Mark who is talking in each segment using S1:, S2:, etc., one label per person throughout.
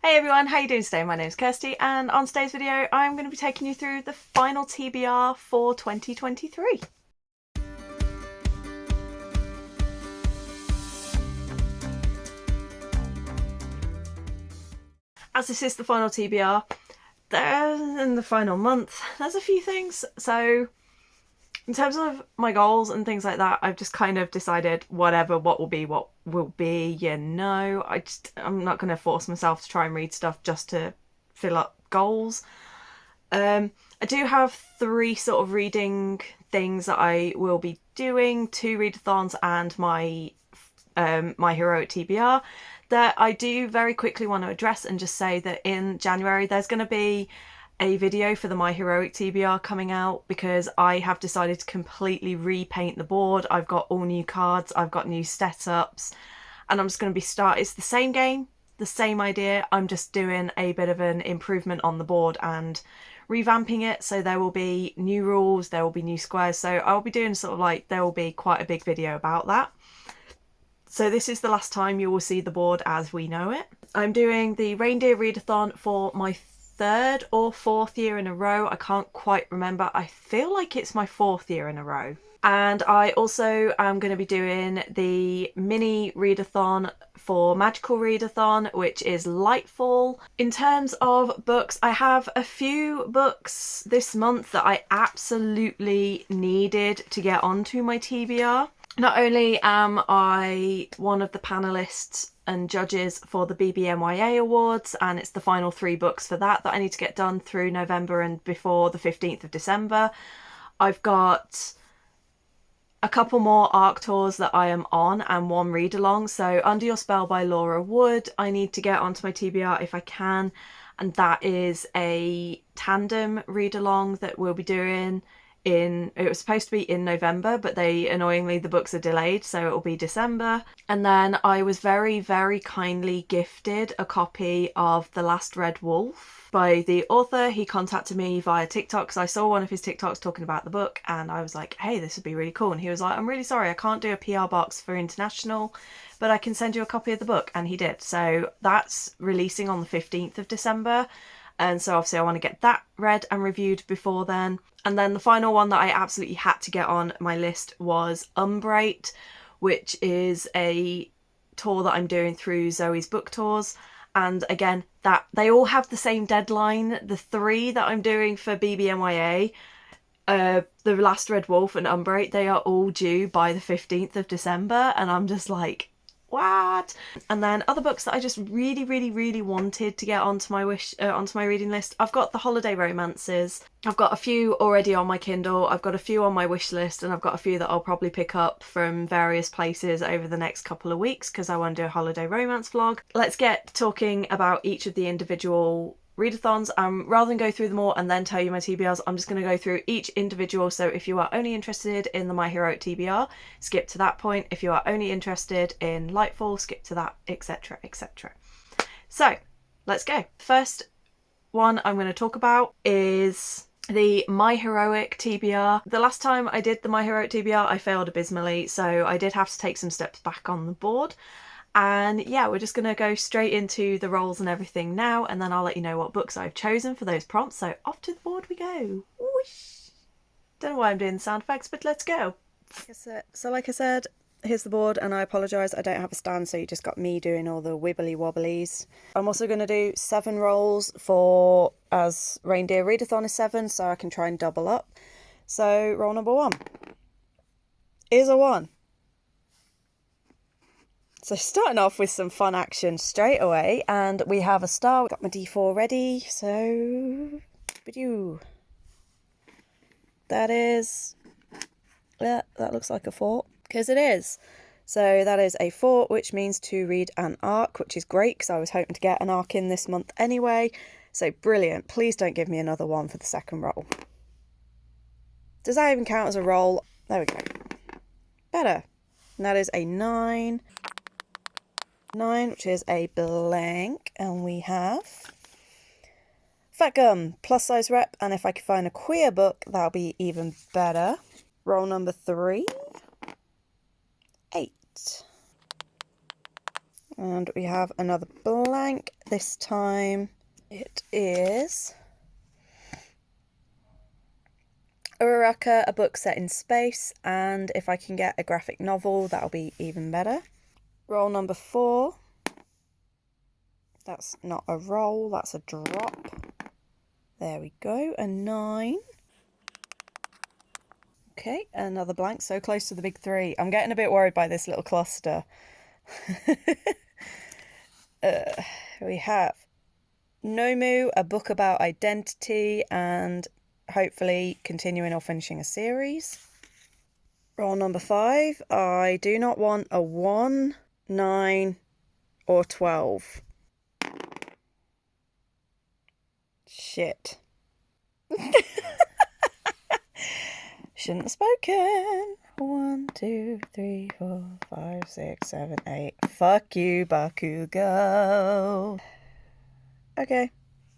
S1: Hey everyone, how you doing today? My name is Kirsty, and on today's video I'm going to be taking you through the final TBR for 2023. As this is the final TBR, in the final month, there's a few things. So in terms of my goals and things like that, I've just kind of decided what will be, I'm not going to force myself to try and read stuff just to fill up goals. I do have 3 sort of reading things that I will be doing, 2 readathons and my Heroic TBR, that I do very quickly want to address and just say that in January there's going to be a video for the My Heroic TBR coming out because I have decided to completely repaint the board. I've got all new cards, I've got new setups, and I'm just going to be it's the same game, the same idea. I'm just doing a bit of an improvement on the board and revamping it. So there will be new rules, there will be new squares. So I'll be doing there will be quite a big video about that. So this is the last time you will see the board as we know it. I'm doing the Reindeer Readathon for my 3rd or 4th year in a row. I can't quite remember. I feel like it's my 4th year in a row. And I also am going to be doing the mini readathon for Magical Readathon, which is Lightfall. In terms of books, I have a few books this month that I absolutely needed to get onto my TBR. Not only am I one of the panellists and judges for the BBMYA Awards, and it's the final 3 books for that I need to get done through November and before the 15th of December. I've got a couple more ARC tours that I am on and 1 read along. So Under Your Spell by Laura Wood, I need to get onto my TBR if I can, and that is a tandem read along that we'll be doing it was supposed to be in November, but annoyingly the books are delayed, so it'll be December. And then I was very, very kindly gifted a copy of The Last Red Wolf by the author. He contacted me via TikTok because I saw one of his TikToks talking about the book, and I was like, hey, this would be really cool. And he was like, I'm really sorry, I can't do a PR box for international, but I can send you a copy of the book. And he did. So that's releasing on the 15th of December. And so obviously I want to get that read and reviewed before then. And then the final one that I absolutely had to get on my list was Umbrate, which is a tour that I'm doing through Zoe's Book Tours. And again, that they all have the same deadline. The 3 that I'm doing for BBMYA, The Last Red Wolf and Umbrate, they are all due by the 15th of December. And I'm just like, what? And then other books that I just really, really, really wanted to get onto my reading list. I've got the holiday romances. I've got a few already on my Kindle. I've got a few on my wish list, and I've got a few that I'll probably pick up from various places over the next couple of weeks because I want to do a holiday romance vlog. Let's get talking about each of the individual readathons. Rather than go through them all and then tell you my TBRs, I'm just going to go through each individual. So if you are only interested in the My Heroic TBR, skip to that point. If you are only interested in Lightfall, skip to that, etc, etc. So let's go. First one I'm going to talk about is the My Heroic TBR. The last time I did the My Heroic TBR, I failed abysmally, so I did have to take some steps back on the board. And yeah, we're just going to go straight into the roles and everything now, and then I'll let you know what books I've chosen for those prompts. So off to the board we go. Whoosh. Don't know why I'm doing the sound effects, but let's go. So like I said, here's the board, and I apologise, I don't have a stand, so you just got me doing all the wibbly wobblies. I'm also going to do 7 rolls as Reindeer Readathon is 7, so I can try and double up. So roll number 1 is a 1. So starting off with some fun action straight away, and we have a star. Got my D4 ready, so that looks like a 4, because it is. So that is a 4, which means to read an arc, which is great because I was hoping to get an arc in this month anyway. So brilliant. Please don't give me another 1 for the second roll. Does that even count as a roll? There we go. Better. And that is a 9. 9, which is a blank, and we have Fat Gum, plus size rep, and if I could find a queer book, that'll be even better. Roll number 3, 8. And we have another blank. This time it is Uraraka, a book set in space, and if I can get a graphic novel, that'll be even better. Roll number 4. That's not a roll, that's a drop. There we go, a 9. Okay, another blank, so close to the big 3. I'm getting a bit worried by this little cluster. We have Nomu, a book about identity and hopefully continuing or finishing a series. Roll number 5. I do not want a 1, 9 or 12. Shit. Shouldn't have spoken. 1, 2, 3, 4, 5, 6, 7, 8. Fuck you, Bakugo. Okay.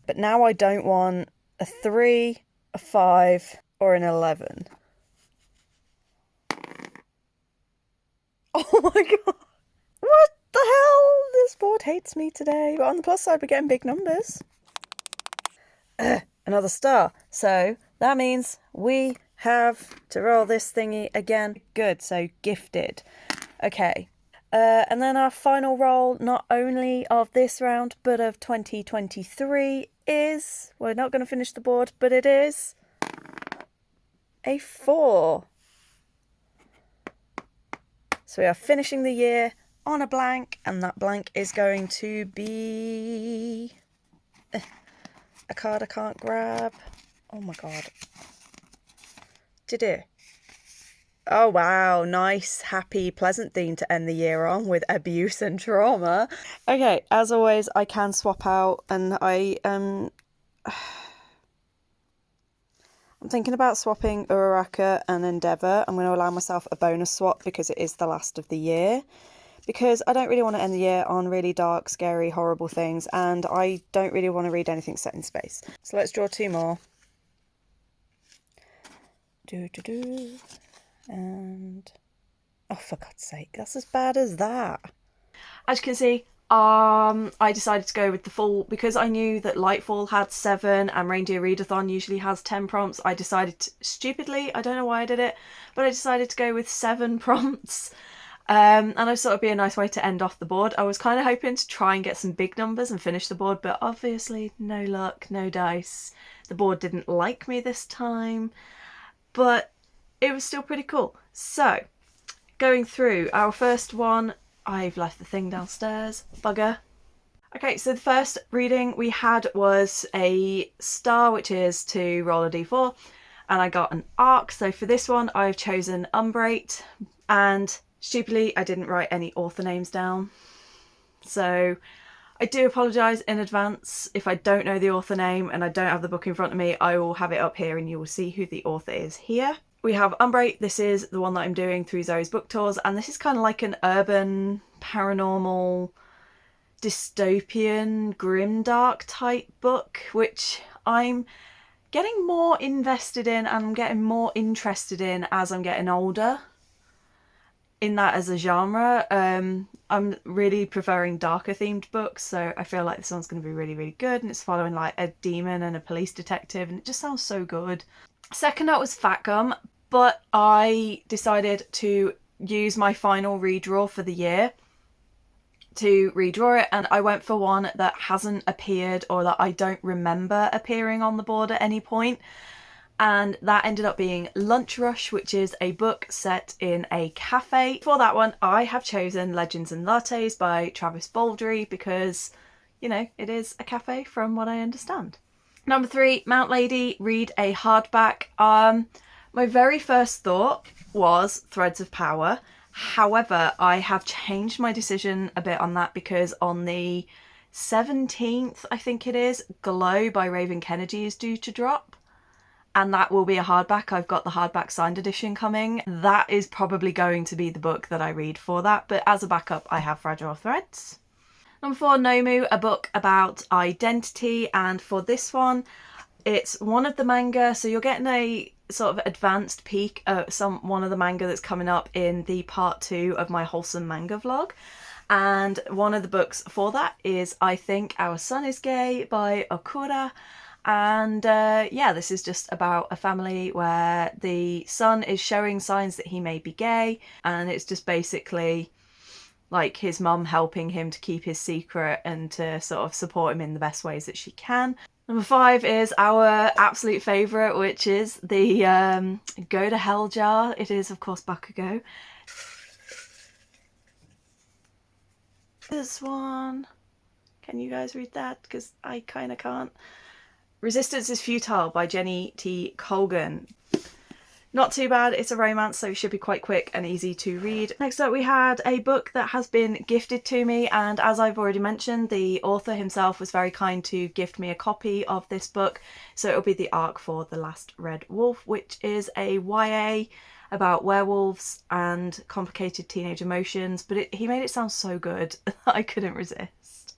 S1: But now I don't want a 3, a 5, or an 11. Oh my god. What the hell? This board hates me today. But on the plus side, we're getting big numbers. Another star. So that means we have to roll this thingy again. Good, so gifted. Okay. And then our final roll, not only of this round, but of 2023 is... We're not going to finish the board, but it is... a 4. So we are finishing the year on a blank, and that blank is going to be... a card I can't grab. Oh my god. Did it? Oh wow, nice, happy, pleasant theme to end the year on with abuse and trauma. Okay, as always, I can swap out, and I'm thinking about swapping Uraraka and Endeavour. I'm going to allow myself a bonus swap because it is the last of the year. Because I don't really want to end the year on really dark, scary, horrible things, and I don't really want to read anything set in space. So let's draw 2 more. And... oh, for God's sake, that's as bad as that. As you can see, I decided to go with the full, because I knew that Lightfall had 7 and Reindeer Readathon usually has 10 prompts. I decided to, stupidly, I don't know why I did it, but I decided to go with 7 prompts. And I thought it'd be a nice way to end off the board. I was kind of hoping to try and get some big numbers and finish the board, but obviously no luck, no dice. The board didn't like me this time, but it was still pretty cool. So, going through our first one, I've left the thing downstairs, bugger. Okay, so the first reading we had was a star, which is to roll a d4, and I got an arc. So for this one, I've chosen Umbrate, and stupidly, I didn't write any author names down. So I do apologise in advance if I don't know the author name and I don't have the book in front of me. I will have it up here and you will see who the author is here. We have Umbrate. This is the one that I'm doing through Zoe's book tours, and this is kind of like an urban, paranormal, dystopian, grimdark type book, which I'm getting more invested in and I'm getting more interested in as I'm getting older. In that as a genre, I'm really preferring darker themed books, so I feel like this one's going to be really, really good, and it's following like a demon and a police detective, and it just sounds so good. Second up was Fat Gum, but I decided to use my final redraw for the year to redraw it, and I went for one that hasn't appeared or that I don't remember appearing on the board at any point. And that ended up being Lunch Rush, which is a book set in a cafe. For that one, I have chosen Legends and Lattes by Travis Baldry because, you know, it is a cafe from what I understand. Number 3, Mount Lady, read a hardback. My very first thought was Threads of Power. However, I have changed my decision a bit on that because on the 17th, I think it is, Glow by Raven Kennedy is due to drop. And that will be a hardback. I've got the hardback signed edition coming. That is probably going to be the book that I read for that. But as a backup, I have Fragile Threads. Number 4, Nomu, a book about identity. And for this one, it's one of the manga. So you're getting a sort of advanced peek at one of the manga that's coming up in the part 2 of my wholesome manga vlog. And one of the books for that is I Think Our Son is Gay by Okura. And yeah, this is just about a family where the son is showing signs that he may be gay, and it's just basically like his mum helping him to keep his secret and to sort of support him in the best ways that she can. Number 5 is our absolute favourite, which is the Go to Hell jar. It is, of course, Bakugo. This one. Can you guys read that? Because I kind of can't. Resistance is Futile by Jenny T. Colgan. Not too bad, it's a romance, so it should be quite quick and easy to read. Next up we had a book that has been gifted to me, and as I've already mentioned, the author himself was very kind to gift me a copy of this book. So it'll be The Ark for the Last Red Wolf, which is a YA about werewolves and complicated teenage emotions, but he made it sound so good that I couldn't resist.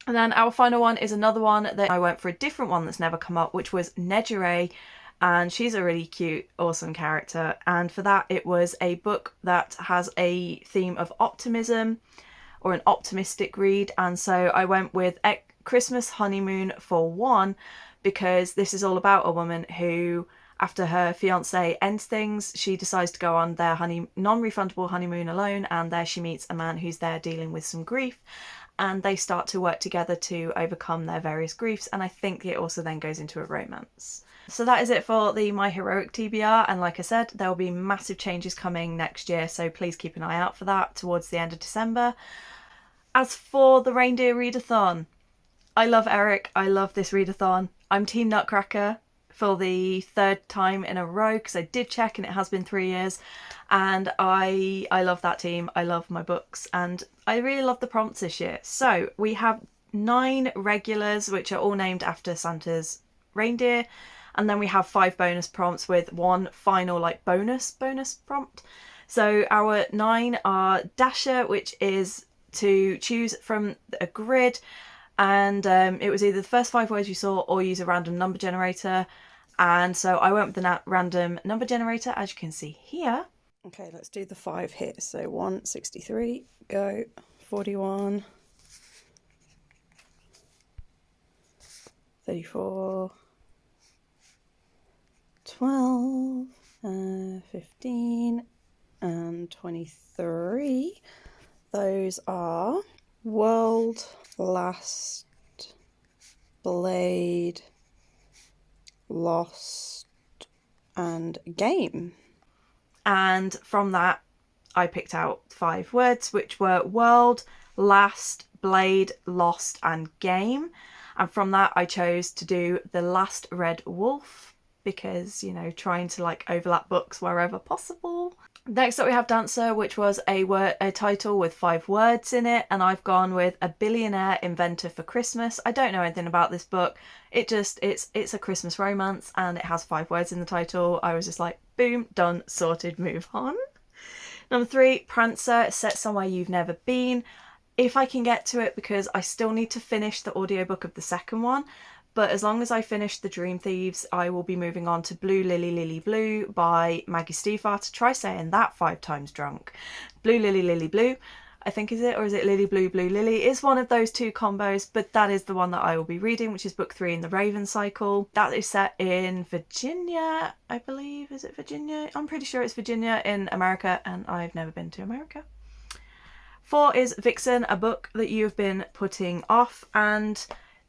S1: And then our final one is another one that I went for a different one that's never come up, which was Nejire. And she's a really cute, awesome character. And for that, it was a book that has a theme of optimism, or an optimistic read. And so I went with Christmas Honeymoon for One, because this is all about a woman who, after her fiance ends things, she decides to go on their non-refundable honeymoon alone. And there she meets a man who's there dealing with some grief. And they start to work together to overcome their various griefs. And I think it also then goes into a romance. So that is it for the My Heroic TBR, and like I said, there will be massive changes coming next year, so please keep an eye out for that towards the end of December. As for the Reindeer Readathon, I love Erik, I love this readathon. I'm Team Nutcracker for the 3rd time in a row, because I did check and it has been 3 years, and I love that team, I love my books, and I really love the prompts this year. So we have 9 regulars, which are all named after Santa's reindeer. And then we have 5 bonus prompts with 1 final like bonus prompt. So our 9 are Dasher, which is to choose from a grid. And it was either the first 5 words you saw or use a random number generator. And so I went with the random number generator, as you can see here. Okay, let's do the 5 here. So 163, go, 41, 34, 12, 15 and 23. Those are World, Last, Blade, Lost and Game. And from that I picked out 5 words, which were World, Last, Blade, Lost and Game. And from that I chose to do The Last Red Wolf, because, you know, trying to like overlap books wherever possible. Next up we have Dancer, which was a title with 5 words in it, and I've gone with A Billionaire Inventor for Christmas. I don't know anything about this book. It's a Christmas romance and it has 5 words in the title. I was just like, boom, done, sorted, move on. Number 3, Prancer, set somewhere you've never been. If I can get to it, because I still need to finish the audiobook of the second one. But as long as I finish The Dream Thieves, I will be moving on to Blue Lily Lily Blue by Maggie Stiefvater. To try saying that 5 times drunk. Blue Lily Lily Blue, I think is it, or is it Lily Blue Blue Lily? It's one of those 2 combos, but that is the one that I will be reading, which is book 3 in the Raven cycle. That is set in Virginia, I believe. Is it Virginia? I'm pretty sure it's Virginia in America, and I've never been to America. 4 is Vixen, a book that you've been putting off, and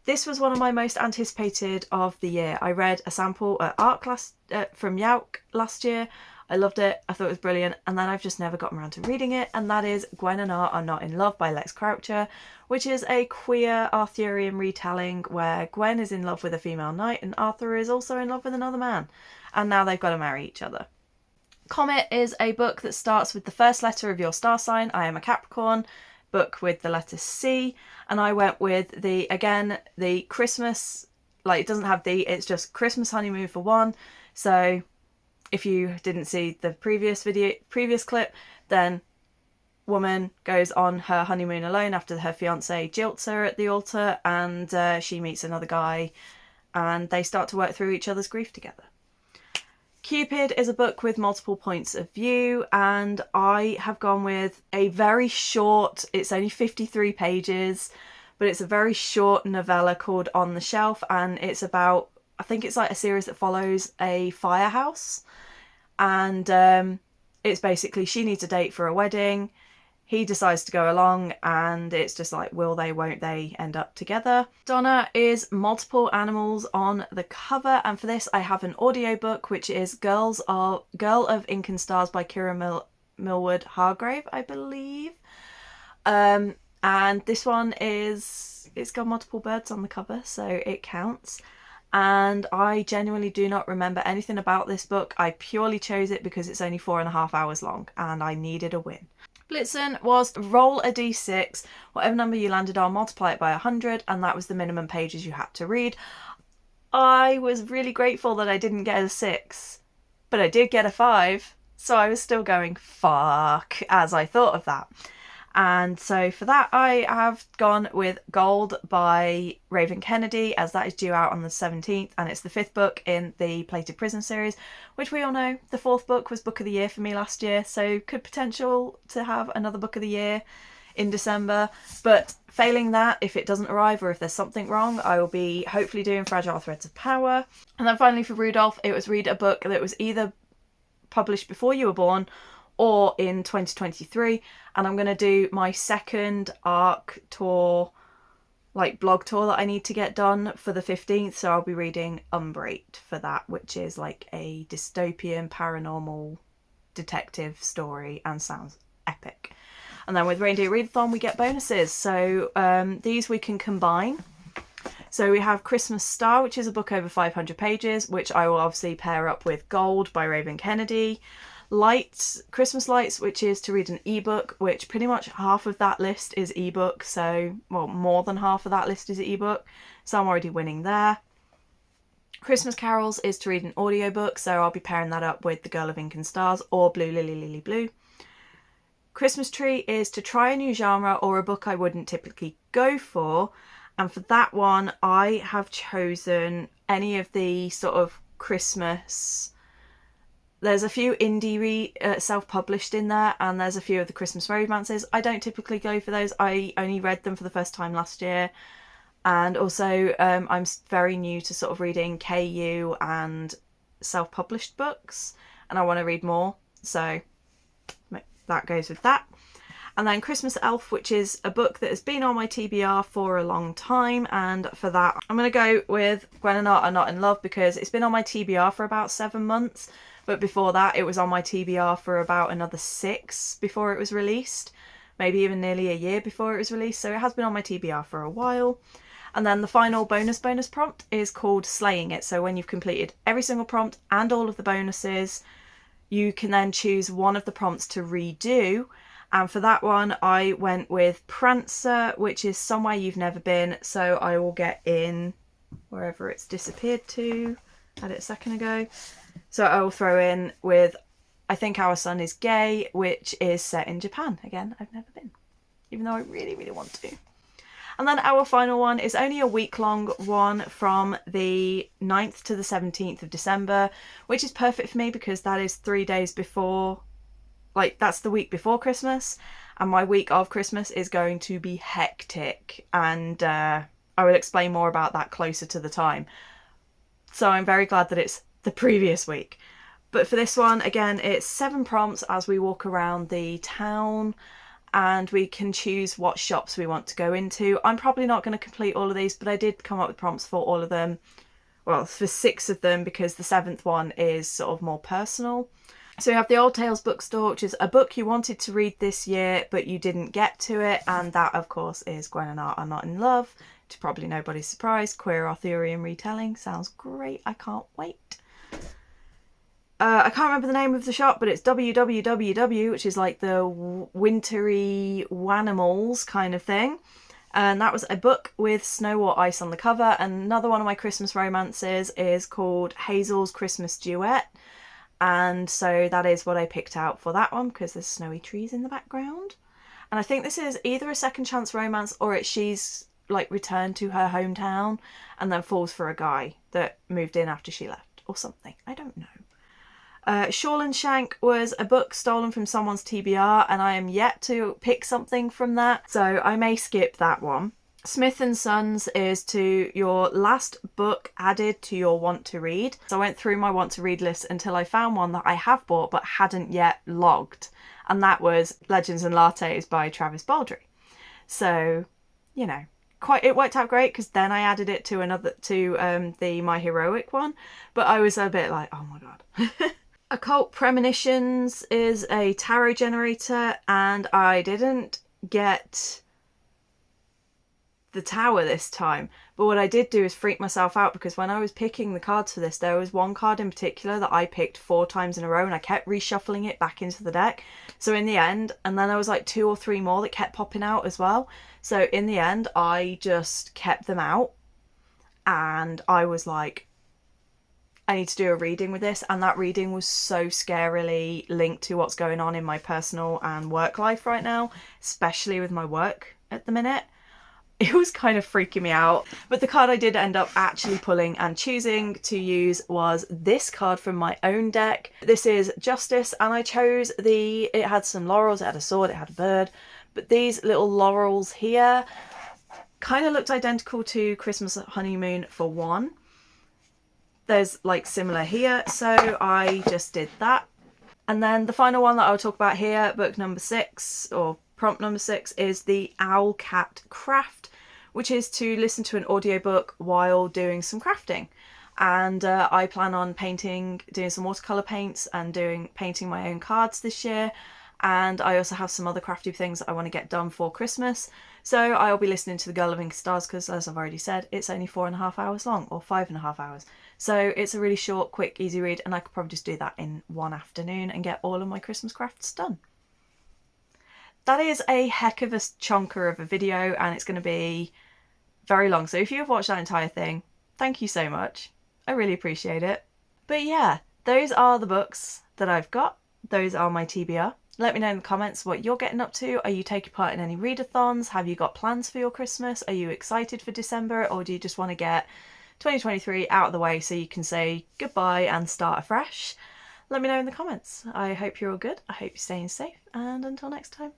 S1: this was one of my most anticipated of the year. I read a sample at art class from Yauk last year. I loved it. I thought it was brilliant. And then I've just never gotten around to reading it. And that is Gwen and Art Are Not in Love by Lex Croucher, which is a queer Arthurian retelling where Gwen is in love with a female knight and Arthur is also in love with another man. And now they've got to marry each other. Comet is a book that starts with the first letter of your star sign. I am a Capricorn. Book with the letter C, and I went with the Christmas, like it doesn't have it's just Christmas Honeymoon for One. So if you didn't see the previous clip, then woman goes on her honeymoon alone after her fiance jilts her at the altar, and she meets another guy and they start to work through each other's grief together. Cupid is a book with multiple points of view, and I have gone with a very short, it's only 53 pages, but it's a very short novella called On the Shelf, and it's about, I think it's like a series that follows a firehouse, and it's basically she needs a date for a wedding. He decides to go along, and it's just like, will they, won't they end up together? Donna is multiple animals on the cover, and for this I have an audiobook, which is Girl of Ink and Stars by Kira Millward Hargrave, I believe. And this one it's got multiple birds on the cover, so it counts. And I genuinely do not remember anything about this book. I purely chose it because it's only 4.5 hours long, and I needed a win. Blitzen was roll a d6, whatever number you landed on, multiply it by 100, and that was the minimum pages you had to read. I was really grateful that I didn't get a 6, but I did get a 5, so I was still going fuck as I thought of that. And so for that I have gone with Gold by Raven Kennedy, as that is due out on the 17th, and it's the 5th book in the Plated Prison series, which we all know the 4th book was Book of the Year for me last year, so could potential to have another Book of the Year in December. But failing that, if it doesn't arrive or if there's something wrong, I will be hopefully doing Fragile Threads of Power. And then finally for Rudolph, it was read a book that was either published before you were born or in 2023, and I'm going to do my second ARC tour, like blog tour that I need to get done for the 15th, so I'll be reading Umbrate for that, which is like a dystopian paranormal detective story and sounds epic. And then with Reindeer Readathon we get bonuses, so these we can combine. So we have Christmas Star, which is a book over 500 pages, which I will obviously pair up with Gold by Raven Kennedy. Christmas Lights, which is to read an ebook, which pretty much half of that list is ebook, so, well, more than half of that list is ebook, so I'm already winning there. Christmas Carols is to read an audiobook, so I'll be pairing that up with The Girl of Ink and Stars or Blue Lily Lily Blue. Christmas Tree is to try a new genre or a book I wouldn't typically go for, and for that one I have chosen any of the sort of Christmas. There's a few indie self-published in there, and there's a few of the Christmas romances. I don't typically go for those. I only read them for the first time last year. And also I'm very new to sort of reading KU and self-published books, and I want to read more. So that goes with that. And then Christmas Elf, which is a book that has been on my TBR for a long time. And for that, I'm going to go with Gwen and Art Are Not in Love, because it's been on my TBR for about 7 months. But before that, it was on my TBR for about another 6 before it was released. Maybe even nearly a year before it was released. So it has been on my TBR for a while. And then the final bonus prompt is called Slaying It. So when you've completed every single prompt and all of the bonuses, you can then choose one of the prompts to redo. And for that one, I went with Prancer, which is Somewhere You've Never Been. So I will get in wherever it's disappeared to. Had it a second ago. So I will throw in with I Think Our Son Is Gay, which is set in Japan. Again, I've never been, even though I really, really want to. And then our final one is only a week-long one from the 9th to the 17th of December, which is perfect for me because that is 3 days before, like, that's the week before Christmas, and my week of Christmas is going to be hectic, and I will explain more about that closer to the time. So I'm very glad that it's the previous week. But for this one, again, it's 7 prompts as we walk around the town, and we can choose what shops we want to go into. I'm probably not going to complete all of these, but I did come up with prompts for all of them. Well, for 6 of them, because the 7th one is sort of more personal. So we have the Old Tales Bookstore, which is a book you wanted to read this year, but you didn't get to it. And that, of course, is Gwen and Art Are Not in Love. To probably nobody's surprise, queer Arthurian retelling. Sounds great. I can't wait. I can't remember the name of the shop, but it's www, which is like the wintry Wanimals kind of thing. And that was a book with snow or ice on the cover. And another one of my Christmas romances is called Hazel's Christmas Duet. And so that is what I picked out for that one, because there's snowy trees in the background. And I think this is either a second chance romance or it's she's like returned to her hometown and then falls for a guy that moved in after she left or something. I don't know. Shawnshank was a book stolen from someone's TBR, and I am yet to pick something from that, so I may skip that one. Smith & Sons is to your last book added to your want to read. So I went through my want to read list until I found one that I have bought but hadn't yet logged, and that was Legends and Lattes by Travis Baldree. So, you know, it worked out great because then I added it to the My Heroic one, but I was a bit like, oh my god. Occult Premonitions is a tarot generator, and I didn't get the tower this time, but what I did do is freak myself out, because when I was picking the cards for this, there was one card in particular that I picked 4 times in a row, and I kept reshuffling it back into the deck. So in the end, and then there was like 2 or 3 more that kept popping out as well, so in the end I just kept them out, and I was like, I need to do a reading with this, and that reading was so scarily linked to what's going on in my personal and work life right now, especially with my work at the minute. It was kind of freaking me out. But the card I did end up actually pulling and choosing to use was this card from my own deck. This is Justice, and I chose it had some laurels, it had a sword, it had a bird, but these little laurels here kind of looked identical to Christmas Honeymoon for one. There's like similar here, so I just did that. And then the final one that I'll talk about here, book number 6, or prompt number 6, is the Owl Cat Craft, which is to listen to an audiobook while doing some crafting. And I plan on doing some watercolour paints and painting my own cards this year. And I also have some other crafty things that I want to get done for Christmas. So I'll be listening to The Girl of Ink Stars because, as I've already said, it's only 4.5 hours long, or 5.5 hours. So it's a really short, quick, easy read, and I could probably just do that in one afternoon and get all of my Christmas crafts done. That is a heck of a chonker of a video, and it's going to be very long. So if you have watched that entire thing, thank you so much. I really appreciate it. But yeah, those are the books that I've got. Those are my TBR. Let me know in the comments what you're getting up to. Are you taking part in any readathons? Have you got plans for your Christmas? Are you excited for December, or do you just want to get 2023 out of the way so you can say goodbye and start afresh? Let me know in the comments. I hope you're all good. I hope you're staying safe, and until next time.